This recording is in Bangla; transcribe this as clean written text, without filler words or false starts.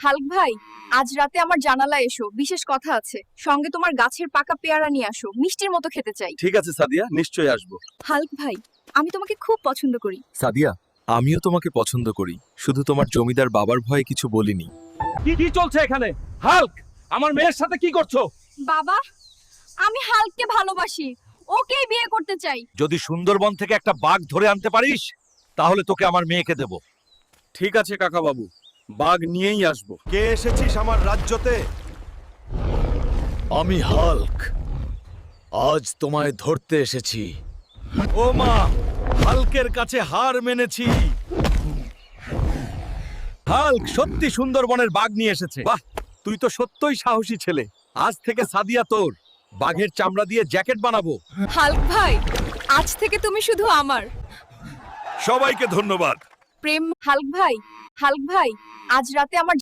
হাল্ক ভাই, আজ রাতে আমার জানালায় এসো, বিশেষ কথা আছে। সঙ্গে তোমার গাছের পাকা পেয়ারা নিয়ে আসো, মিষ্টির মতো খেতে চাই। ঠিক আছে সাদিয়া, নিশ্চয়ই আসবো। হাল্ক ভাই, আমি তোমাকে খুব পছন্দ করি। সাদিয়া, আমিও তোমাকে পছন্দ করি, শুধু তোমার জমিদার বাবার ভয়ে কিছু বলিনি। কি চলছে এখানে? হাল্ক, আমার মেয়ের সাথে কি করছো? বাবা, আমি হাল্ককে ভালোবাসি, ওকেই বিয়ে করতে চাই। যদি সুন্দরবন থেকে একটা বাঘ ধরে আনতে পারিস তাহলে তোকে আমার মেয়েকে দেব। ঠিক আছে কাকা বাবু, বাঘ নিয়েই আসবো। কে এসেছিস আমার রাজ্যতে? আমি হাল্ক, আজ তোমায় ধরতে এসেছি। ও মা, হাল্কের কাছে হার মেনেছি। হাল্ক সত্যি সুন্দরবনের বাঘ নিয়ে এসেছে। বাহ, তুই তো সত্যই সাহসী ছেলে। আজ থেকে সাদিয়া তোর। বাঘের চামড়া দিয়ে জ্যাকেট বানাবো। হাল্ক ভাই, আজ থেকে তুমি শুধু আমার। সবাইকে ধন্যবাদ। প্রেম। হাল্ক ভাই, আজ রাতে আমার